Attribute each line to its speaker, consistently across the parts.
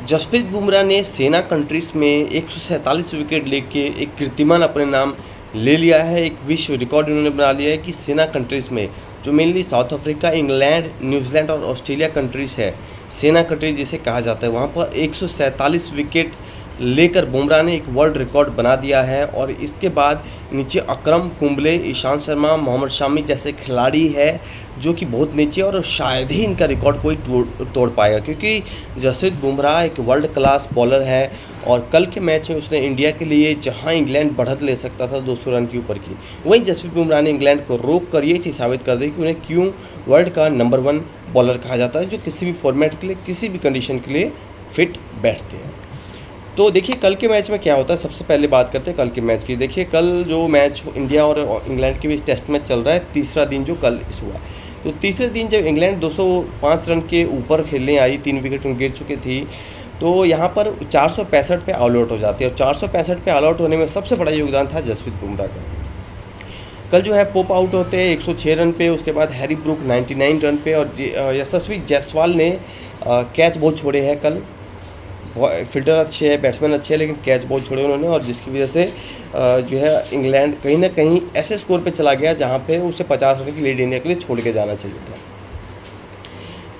Speaker 1: जसप्रीत बुमराह ने सेना कंट्रीज़ में 147 विकेट लेके एक कीर्तिमान अपने नाम ले लिया है। एक विश्व रिकॉर्ड इन्होंने बना लिया है कि सेना कंट्रीज़ में जो mainly south Africa, England, New Zealand और ऑस्ट्रेलिया कंट्रीज़ है, सेना कंट्रीज जिसे कहा जाता है, वहाँ पर 147 विकेट लेकर बुमराह ने एक वर्ल्ड रिकॉर्ड बना दिया है। और इसके बाद नीचे अकरम कुंबले, ईशांत शर्मा, मोहम्मद शामी जैसे खिलाड़ी है जो कि बहुत नीचे, और शायद ही इनका रिकॉर्ड कोई तोड़ पाएगा, क्योंकि जसप्रीत बुमराह एक वर्ल्ड क्लास बॉलर है। और कल के मैच में उसने इंडिया के लिए, जहां इंग्लैंड बढ़त ले सकता था 200 रन के ऊपर की, वहीं जसप्रीत बुमराह ने इंग्लैंड को रोक कर ये चीज़ साबित कर दी कि उन्हें क्यों वर्ल्ड का नंबर 1 बॉलर कहा जाता है, जो किसी भी फॉर्मेट के लिए, किसी भी कंडीशन के लिए फिट बैठते हैं। तो देखिए कल के मैच में क्या होता है, सबसे पहले बात करते हैं कल के मैच की। देखिए कल जो मैच इंडिया और इंग्लैंड के बीच टेस्ट मैच चल रहा है, तीसरा दिन जो कल हुआ, तो तीसरे दिन जब इंग्लैंड 205 रन के ऊपर खेलने आई, 3 विकेट गिर चुकी थी, तो यहाँ पर 465 पे ऑल आउट हो जाती है। और 465 पे ऑल आउट होने में सबसे बड़ा योगदान था जसप्रीत बुमराह का। कल जो है पोप आउट होते हैं 106 रन पे, उसके बाद हैरी ब्रूक 99 रन पे, और यशस्वी जायसवाल ने कैच बहुत छोड़े हैं कल। फील्डर अच्छे है, बैट्समैन अच्छे हैं, लेकिन कैच बहुत छोड़े उन्होंने, और जिसकी वजह से जो है इंग्लैंड कहीं ना कहीं ऐसे स्कोर पे चला गया जहाँ पे उसे 50 रन की लीड इंडिया के लिए छोड़ के जाना चाहिए था।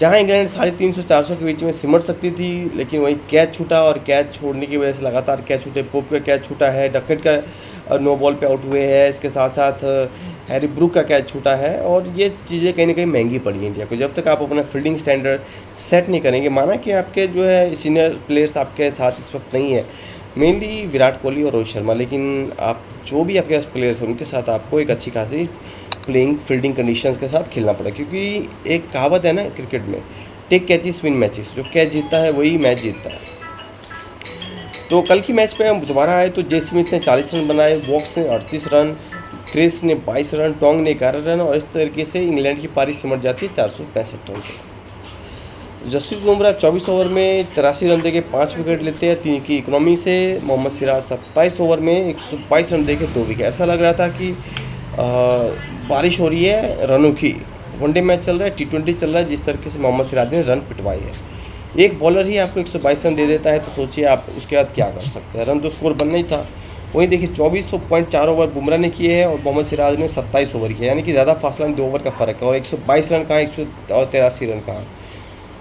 Speaker 1: जहाँ इंग्लैंड 350-400 के बीच में सिमट सकती थी, लेकिन वहीं कैच छूटा, और कैच छोड़ने की वजह से लगातार कैच छूटे। पोप का कैच छूटा है, डकेट का नो बॉल पे आउट हुए हैं, इसके साथ साथ हैरी ब्रूक का कैच छूटा है, और ये चीज़ें कहीं ना कहीं महंगी पड़ी है इंडिया को। जब तक आप अपना फील्डिंग स्टैंडर्ड सेट नहीं करेंगे, माना कि आपके जो है सीनियर प्लेयर्स आपके साथ इस वक्त नहीं है, मेनली विराट कोहली और रोहित शर्मा, लेकिन आप जो भी आपके पास प्लेयर्स हैं उनके साथ आपको एक अच्छी खासी प्लेइंग फील्डिंग कंडीशंस के साथ खेलना पड़ा, क्योंकि एक कहावत है ना क्रिकेट में, टेक कैचेस विन मैचेस, जो कैच जीतता है वही मैच जीतता है। तो कल की मैच पे हम दोबारा आए तो जे स्मिथ ने 40 रन बनाए, वॉक्स ने 38 रन, क्रिस ने 22 रन, टोंग ने 11 रन, और इस तरीके से इंग्लैंड की पारी सिमट जाती है 465 रन पे। जसप्रीत बुमराह 24 ओवर में 83 रन देके 5 विकेट लेते हैं 3 की इकोनॉमी से। मोहम्मद सिराज 27 ओवर में 122 रन देके 2 विकेट। ऐसा लग रहा था कि बारिश हो रही है रनों की, वनडे मैच चल रहा है, T20 चल रहा है, जिस तरीके से मोहम्मद सिराज ने रन पिटवाए हैं। एक बॉलर ही आपको 122 रन दे देता है, तो सोचिए आप उसके बाद क्या कर सकते हैं। रन तो स्कोर बनना ही था। वहीं देखिए 24.4 ओवर बुमराह ने किए हैं और मोहम्मद सिराज ने 27 ओवर किया, यानी कि ज़्यादा फासला नहीं, 2 ओवर का फ़र्क है। और 122 रन कहाँ, 183 रन कहाँ।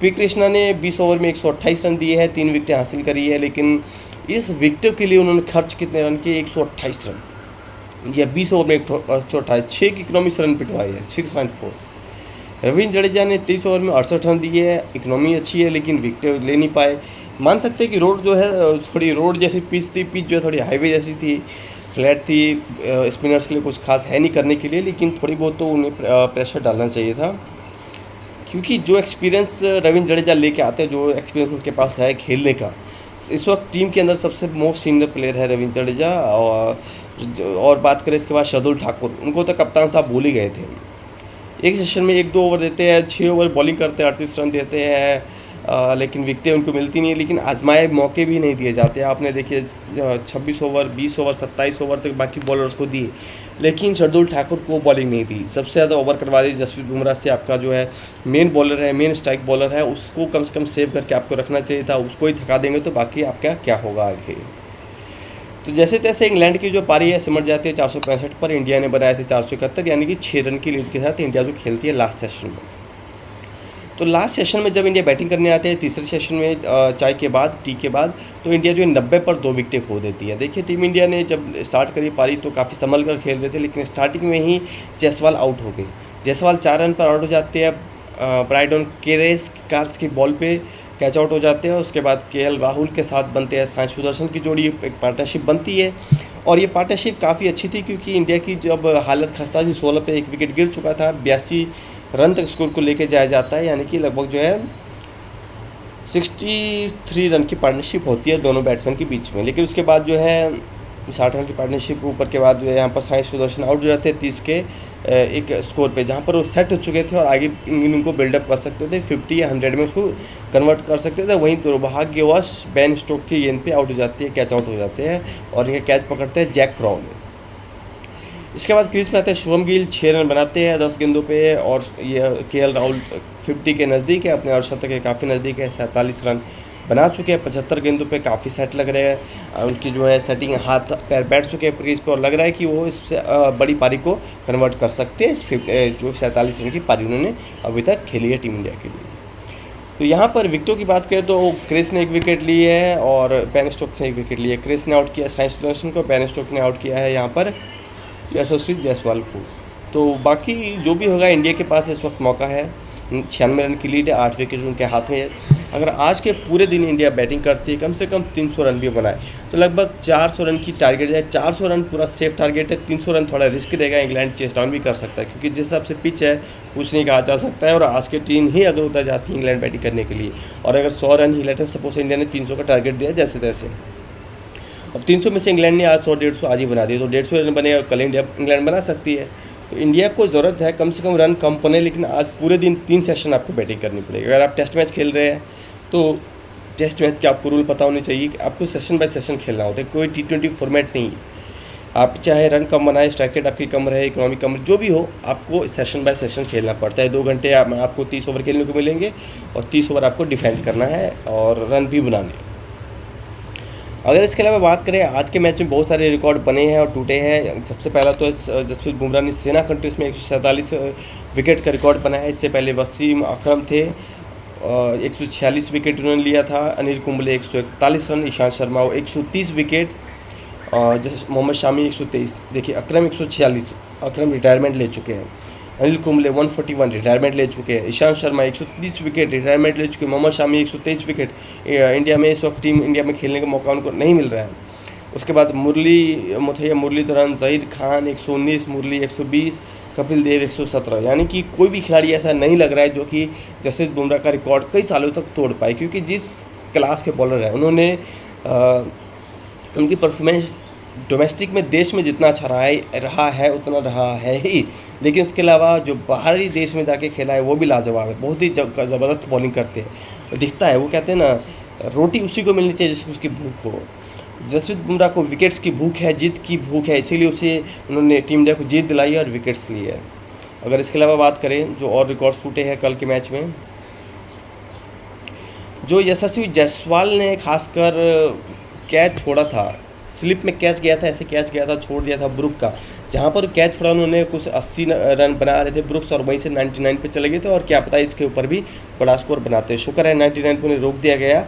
Speaker 1: पी कृष्णा ने 20 ओवर में 128 रन दिए हैं, 3 विकेटें हासिल करी है, लेकिन इस विकेट के लिए उन्होंने खर्च कितने रन किए, 128 रन। या 20 ओवर में 128, 6 की इकोनॉमी से रन पिटवाई है, 6.4। रविंद्र जडेजा ने 23 ओवर में 68 रन दिए है, इकोनॉमी अच्छी है, लेकिन विकेट ले नहीं पाए। मान सकते हैं कि रोड जो है थोड़ी रोड जैसी पिच थी, पिच जो है थोड़ी हाईवे जैसी थी, फ्लैट थी, स्पिनर्स के लिए कुछ खास है नहीं करने के लिए, लेकिन थोड़ी बहुत तो उन्हें प्रेशर डालना चाहिए था, क्योंकि जो एक्सपीरियंस रविंद्र जडेजा लेके आते हैं, जो एक्सपीरियंस उनके पास है खेलने का, इस वक्त टीम के अंदर सबसे मोस्ट सीनियर प्लेयर है रविंद्र जडेजा। और बात करें इसके बाद शार्दुल ठाकुर, उनको तो कप्तान साहब भूल ही गए थे। एक सेशन में 1-2 ओवर देते हैं, 6 ओवर बॉलिंग करते हैं, 38 रन देते हैं, लेकिन विकेटें उनको मिलती नहीं है, लेकिन आजमाए मौके भी नहीं दिए जाते। आपने देखिए 26 ओवर, 20 ओवर, 27 ओवर तक बाकी बॉलर्स को दिए, लेकिन शार्दुल ठाकुर को बॉलिंग नहीं दी। सबसे ज़्यादा ओवर करवा दी जसप्रीत बुमराह से। आपका जो है मेन बॉलर है, मेन स्ट्राइक बॉलर है, उसको कम से कम सेव करके आपको रखना चाहिए था। उसको ही थका देंगे तो बाकी आपका क्या होगा आगे। तो जैसे तैसे इंग्लैंड की जो पारी है सिमट जाती है 465 पर। इंडिया ने बनाए थे 471, यानी कि 6 रन की लीड के साथ इंडिया जो खेलती है लास्ट सेशन में। तो लास्ट सेशन में जब इंडिया बैटिंग करने आते हैं, तीसरे सेशन में चाय के बाद, टी के बाद, तो इंडिया जो है 90 पर 2 विकेटें खो देती है। देखिए टीम इंडिया ने जब स्टार्ट करी पारी तो काफ़ी संभल कर खेल रहे थे, लेकिन स्टार्टिंग में ही जायसवाल आउट हो गए। जायसवाल 4 रन पर आउट हो जाते हैं, ब्राइडन केरेस कार्स की बॉल पे कैच आउट हो जाते हैं। उसके बाद KL राहुल के साथ बनते हैं साई सुदर्शन की जोड़ी, एक पार्टनरशिप बनती है, और ये पार्टनरशिप काफ़ी अच्छी थी, क्योंकि इंडिया की जब हालत खस्ता थी, 16 पे 1 विकेट गिर चुका था, 82 रन तक स्कोर को लेके जाया जाता है, यानी कि लगभग जो है 63 रन की पार्टनरशिप होती है दोनों बैट्समैन के बीच में। लेकिन उसके बाद जो है 60 रन की पार्टनरशिप के ऊपर के बाद जो है यहाँ पर साई सुदर्शन आउट हो जाते हैं 30 के एक स्कोर पे, जहाँ पर वो सेट हो चुके थे और आगे इनिंग को बिल्डअप कर सकते थे, 50 या 100 में उसको कन्वर्ट कर सकते थे। वहीं दुर्भाग्यवश बेन स्टोक्स की गेंद पे आउट हो जाती है, कैच आउट हो जाते हैं, और ये कैच पकड़ते हैं जैक क्रॉल। इसके बाद क्रीज पे आते हैं शुभम गिल, 6 रन बनाते हैं 10 गेंदों पे, और ये KL राहुल 50 के नज़दीक है, अपने अर्शतक के काफ़ी नज़दीक है, 47 रन बना चुके हैं। 75 गेंदों पे काफ़ी सेट लग रहे हैं। उनकी जो है सेटिंग हाथ पैर बैठ चुके हैं क्रीज पे और लग रहा है कि वो इससे बड़ी पारी को कन्वर्ट कर सकते हैं। जो 47 रन की पारी उन्होंने अभी तक खेली है टीम इंडिया के लिए। तो यहाँ पर विकेटों की बात करें तो क्रिस ने 1 विकेट ली है और बेन स्टोक्स ने 1 विकेट ली है। क्रिस ने आउट किया साई सुदर्शन को, बेन स्टोक्स ने आउट किया है यहाँ पर यशस्वी जायसवाल को। तो बाकी जो भी होगा, इंडिया के पास इस वक्त मौका है। 96 रन की लीड है, 8 विकेट उनके हाथ में है। अगर आज के पूरे दिन इंडिया बैटिंग करती है, कम से कम 300 रन भी बनाए तो लगभग 400 रन की टारगेट है। 400 रन पूरा सेफ टारगेट है। 300 रन थोड़ा रिस्क रहेगा, इंग्लैंड चेस डाउन भी कर सकता है क्योंकि जिस हिसाब से पिच है कुछ नहीं कहा जा सकता है। और आज की टीम ही अगर उतर जाती है इंग्लैंड बैटिंग करने के लिए, और अगर 100 रन ही लेटर सपोज इंडिया ने 300 का टारगेट दिया जैसे तैसे, अब 300 में से इंग्लैंड ने आज 100-150 आज ही बना दिए तो 150 रन बने और कल इंग्लैंड बना सकती है। तो इंडिया को ज़रूरत है कम से कम रन कम बने, लेकिन आज पूरे दिन 3 सेशन आपको बैटिंग करनी पड़ेगी। अगर आप टेस्ट मैच खेल रहे हैं तो टेस्ट मैच के आपको रूल पता होने चाहिए कि आपको सेशन बाय सेशन खेलना होता है। कोई T20 फॉर्मेट नहीं है। आप चाहे रन कम बनाए, स्ट्राइक रेट आपकी कम रहे, इकोनॉमी कम, जो भी हो, आपको सेशन बाय सेशन खेलना पड़ता है। 2 घंटे आपको 30 ओवर खेलने को मिलेंगे और 30 ओवर आपको डिफेंड करना है और रन भी बनाने। अगर इसके अलावा बात करें, आज के मैच में बहुत सारे रिकॉर्ड बने हैं और टूटे हैं। सबसे पहला तो जसप्रीत बुमराह ने सेना कंट्रीज में 147 विकेट का रिकॉर्ड बनाया। इससे पहले वसीम अकरम थे, 146 विकेट उन्होंने लिया था। अनिल कुंबले 141 रन, ईशांत शर्मा 130 विकेट, जैसे मोहम्मद शामी 123। देखिए अकरम 146, अकरम रिटायरमेंट ले चुके हैं। अनिल कुंबले 141 रिटायरमेंट ले चुके हैं। ईशांत शर्मा 130 विकेट रिटायरमेंट ले चुके हैं। मोहम्मद शामी 123 विकेट। इंडिया में इस वक्त टीम इंडिया में खेलने का मौका उनको नहीं मिल रहा है। उसके बाद मुरलीधरन, ज़हीर खान 119, मुरली 120, कपिल देव 117। यानी कि कोई भी खिलाड़ी ऐसा नहीं लग रहा है जो कि जसप्रीत बुमराह का रिकॉर्ड कई सालों तक तोड़ पाए, क्योंकि जिस क्लास के बॉलर हैं उन्होंने उनकी परफॉर्मेंस डोमेस्टिक में देश में जितना अच्छा रहा है उतना रहा है ही, लेकिन इसके अलावा जो बाहरी देश में जाके खेला है वो भी लाजवाब है। बहुत ही ज़बरदस्त बॉलिंग करते हैं, दिखता है। वो कहते हैं ना, रोटी उसी को मिलनी चाहिए जिसको उसकी भूख हो। जसप्रीत बुमराह को विकेट्स की भूख है, जीत की भूख है, इसीलिए उन्होंने टीम इंडिया को जीत दिलाई और विकेट्स लिए है। अगर इसके अलावा बात करें जो और रिकॉर्ड टूटे हैं कल के मैच में, जो यशस्वी जायसवाल ने खासकर कैच छोड़ा था, स्लिप में कैच गया था, ऐसे कैच गया था, छोड़ दिया था ब्रुक का, जहाँ पर कैच छोड़ा उन्होंने कुछ 80 रन बना रहे थे ब्रुक्स और वहीं से 99 पे चले गए थे। और क्या पता इसके ऊपर भी बड़ा स्कोर बनाते। शुक्र है 99 पे उन्हें रोक दिया गया।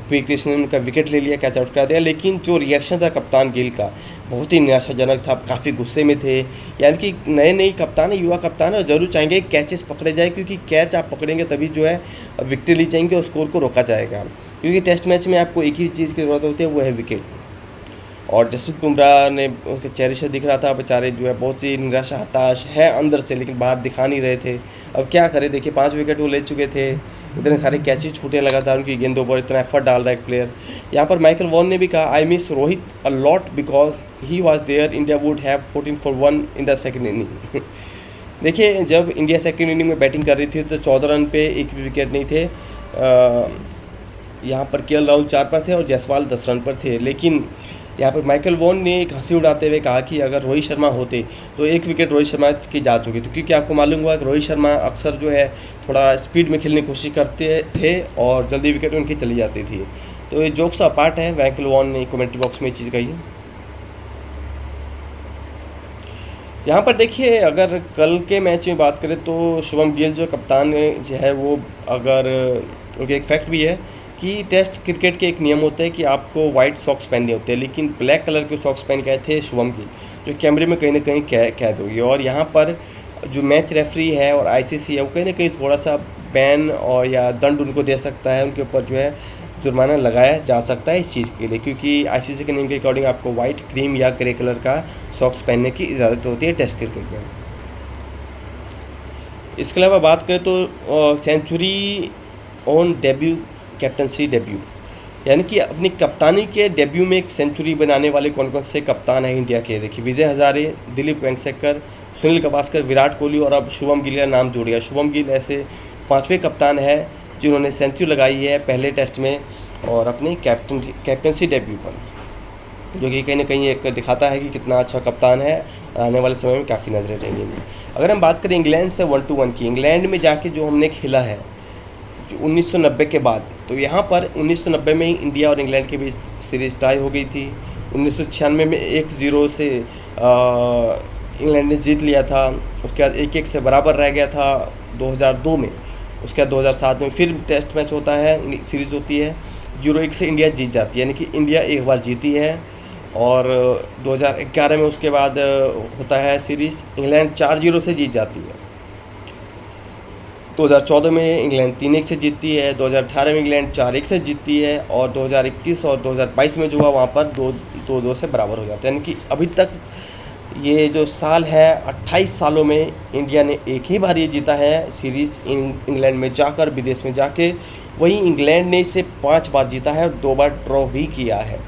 Speaker 1: पी कृष्ण ने उनका विकेट ले लिया, कैच आउट करा दिया। लेकिन जो रिएक्शन था कप्तान गिल का बहुत ही निराशाजनक था, काफ़ी गुस्से में थे। यानी कि नए कप्तान है, युवा कप्तान है, और ज़रूर चाहेंगे कैचेस पकड़े जाए, क्योंकि कैच आप पकड़ेंगे तभी जो है विकेट ली जाएंगे और स्कोर को रोका जाएगा। क्योंकि टेस्ट मैच में आपको एक ही चीज़ की ज़रूरत होती है, वो है विकेट। और जसप्रीत बुमराह ने उसके चेहरे से दिख रहा था बेचारे जो है बहुत ही निराशा हताश है अंदर से, लेकिन बाहर दिखा नहीं रहे थे। अब क्या करें, देखिए 5 विकेट वो ले चुके थे, इतने सारे कैचेस छूटे लगा था उनकी गेंदों पर, इतना एफर्ट डाल रहा है एक प्लेयर। यहाँ पर माइकल वॉन ने भी कहा, I miss Rohit a lot because he was there, India would have 14 for 1 in the second inning. देखिए जब इंडिया सेकेंड इनिंग में बैटिंग कर रही थी तो 14 रन पे एक भी विकेट नहीं थे। यहाँ पर केएल राहुल 4 पर थे और जायसवाल 10 रन पर थे। लेकिन यहाँ पर माइकल वॉन ने एक हंसी उड़ाते हुए कहा कि अगर रोहित शर्मा होते तो 1 विकेट रोहित शर्मा की जा चुकी थी, क्योंकि आपको मालूम हुआ कि रोहित शर्मा अक्सर जो है थोड़ा स्पीड में खेलने की कोशिश करते थे और जल्दी विकेट उनकी चली जाती थी। तो ये जोक्स अपार्ट है, माइकल वॉन ने कमेंट्री बॉक्स में ये चीज़ कही है। यहाँ पर देखिए अगर कल के मैच में बात करें तो शुभम गिल जो कप्तान जो है वो, अगर उनके एक फैक्ट भी है कि टेस्ट क्रिकेट के एक नियम होता है कि आपको वाइट सॉक्स पहनने होते हैं, लेकिन ब्लैक कलर के सॉक्स पहन के आए थे शुभम गिल, जो कैमरे में कहीं ना कहीं कैद होगी। और यहाँ पर जो मैच रेफरी है और आईसीसी है वो कहीं ना कहीं थोड़ा सा बैन और या दंड उनको दे सकता है, उनके ऊपर जो है जुर्माना लगाया जा सकता है इस चीज़ के लिए, क्योंकि आईसीसी के नियम के अकॉर्डिंग आपको वाइट, क्रीम या ग्रे कलर का सॉक्स पहनने की इजाज़त होती है टेस्ट क्रिकेट में। इसके अलावा बात करें तो century on debut, captaincy debut, यानी कि अपनी कप्तानी के डेब्यू में एक सेंचुरी बनाने वाले कौन कौन से कप्तान हैं इंडिया के। देखिए विजय हजारे, दिलीप वेंगसरकर, सुनील गावस्कर, विराट कोहली और अब शुभम गिल का नाम जोड़ गया। शुभम गिल ऐसे 5वें कप्तान है जिन्होंने सेंचुरी लगाई है पहले टेस्ट में और अपनी कैप्टनसी डेब्यू पर, जो कि कहीं ना कहीं एक दिखाता है कि कितना अच्छा कप्तान है। आने वाले समय में काफ़ी नजरें रहेंगी। अगर हम बात करें इंग्लैंड से 1-1 की, इंग्लैंड में जाके जो हमने खेला है, जो 1990 के बाद। तो यहाँ पर 1990 में ही इंडिया और इंग्लैंड के बीच सीरीज टाई हो गई थी। 1996 में 1-0 से इंग्लैंड ने जीत लिया था। उसके बाद 1-1 से बराबर रह गया था 2002 में। उसके बाद 2007 में फिर टेस्ट मैच होता है, सीरीज़ होती है, 0-1 से इंडिया जीत जाती है, यानी कि इंडिया एक बार जीती है। और 2011 में उसके बाद होता है सीरीज़, इंग्लैंड 4-0 से जीत जाती है। 2014 में इंग्लैंड 3-1 से जीतती है, 2018 में इंग्लैंड 4-1 से जीतती है, और 2021 और 2022 में जो हुआ वहाँ पर 2-2 से बराबर हो जाता है। यानी कि अभी तक ये जो साल है 28 सालों में इंडिया ने एक ही बार ये जीता है सीरीज़ इंग्लैंड में जाकर, विदेश में जाके। वहीं इंग्लैंड ने इसे 5 बार जीता है और 2 बार ड्रॉ भी किया है।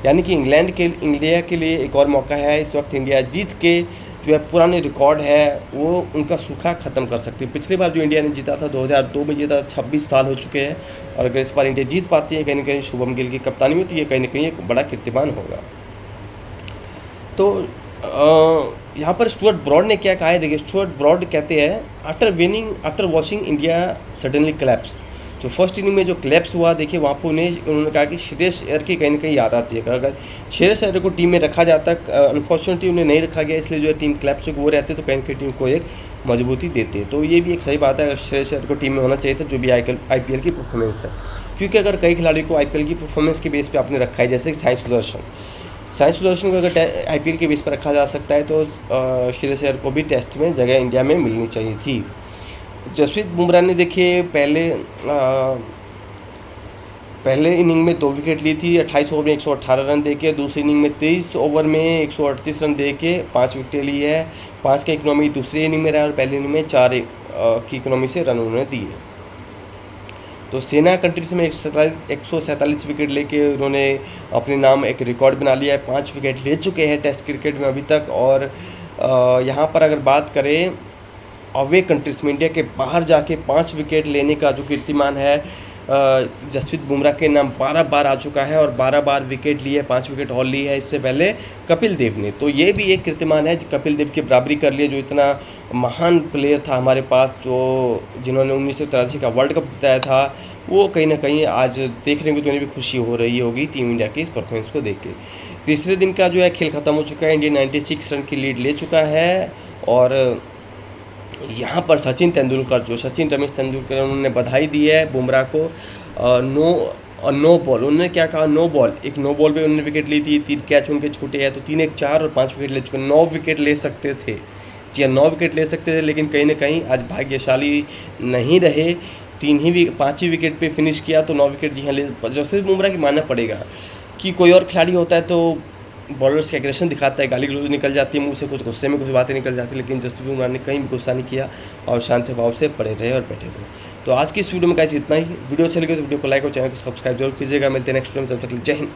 Speaker 1: यानी कि इंडिया के लिए एक और मौका है। इस वक्त इंडिया जीत के जो है पुराने रिकॉर्ड है वो उनका सूखा ख़त्म कर सकती है। पिछली बार जो इंडिया ने जीता था 2002 में जीता, 26 साल हो चुके हैं, और अगर इस बार इंडिया जीत पाती है कहीं ना कहीं शुभम गिल की कप्तानी में, तो ये कहीं ना कहीं एक बड़ा कीर्तिमान होगा। तो यहाँ पर स्टुअर्ट ब्रॉड ने क्या कहा है, देखिए स्टुअर्ट ब्रॉड कहते हैं after watching India suddenly collapse. जो फर्स्ट इनिंग में जो क्लैप्स हुआ, देखिए वहाँ पर उन्होंने कहा कि श्रेयस अय्यर की कहीं ना कहीं याद आती है। अगर श्रेयस अय्यर को टीम में रखा जाता, अनफॉर्चुनेटली उन्हें नहीं रखा गया, इसलिए जो है टीम क्लैप्स वो रहते तो कहीं ना कहीं टीम को एक मजबूती देते हैं। तो ये भी एक सही बात है, अगर श्रेयस अय्यर को टीम में होना चाहिए था, जो भी IPL की परफॉर्मेंस है। क्योंकि अगर कई खिलाड़ियों को IPL की परफॉर्मेंस के बेस पर आपने रखा है, जैसे साई सुदर्शन को अगर IPL के बेस पर रखा जा सकता है, तो श्रेयस अय्यर को भी टेस्ट में जगह इंडिया में मिलनी चाहिए थी। जसप्रीत बुमराह ने देखिए पहले इनिंग में 2 विकेट ली थी, 28 ओवर में 118 रन देके। दूसरी इनिंग में 23 ओवर में 138 रन देके 5 विकेटें ली है। 5 का इकोनॉमी दूसरी इनिंग में रहा, और पहली इनिंग में 4 की इकोनॉमी से रन उन्होंने दिए। तो सेना कंट्रीज में 147 विकेट लेके उन्होंने अपने नाम एक रिकॉर्ड बना लिया है। 5 विकेट ले चुके हैं टेस्ट क्रिकेट में अभी तक। और यहाँ पर अगर बात करें अवे कंट्रीज में, इंडिया के बाहर जाके 5 विकेट लेने का जो कीर्तिमान है जसप्रीत बुमराह के नाम 12 बार आ चुका है, और 12 बार विकेट लिए, 5 विकेट और ली है। इससे पहले कपिल देव ने, तो ये भी एक कीर्तिमान है, कपिल देव की बराबरी कर लिया, जो इतना महान प्लेयर था हमारे पास, जिन्होंने 1983 का वर्ल्ड कप जिताया था। वो कहीं ना कहीं आज देख रहे हैं तो उन्हें भी खुशी हो रही होगी टीम इंडिया की इस परफॉर्मेंस को देख के। तीसरे दिन का जो है खेल ख़त्म हो चुका है, इंडिया 96 रन की लीड ले चुका है। और यहाँ पर सचिन रमेश तेंदुलकर उन्होंने बधाई दी है बुमराह को। नो बॉल उन्होंने क्या कहा, एक नो बॉल पे उन्होंने विकेट ली थी, 3 कैच उनके छूटे हैं, तो 3 1 4 और 5 विकेट ले चुके, 9 विकेट ले सकते थे। जी हाँ, 9 विकेट ले सकते थे, लेकिन कहीं ना कहीं आज भाग्यशाली नहीं रहे। 5 ही विकेट पे फिनिश किया, तो 9 विकेट जी हाँ ले। जसप्रीत बुमराह की मानना पड़ेगा कि कोई और खिलाड़ी होता है तो बॉलर्स की एग्रेशन दिखाता है, गाली गलौज निकल जाती है मुंह से, कुछ गुस्से में कुछ बातें निकल जाती है, लेकिन जसप्रीत बुमराह ने कहीं भी गुस्सा नहीं किया और शांत भाव से पड़े रहे और बैठे रहे। तो आज की इस वीडियो में गाइस इतना ही। वीडियो अच्छा लगे तो वीडियो को लाइक और चैनल को सब्सक्राइब जरूर कीजिएगा। मिलते हैं नेक्स्ट वीडियो में, तब तक जय हिंद।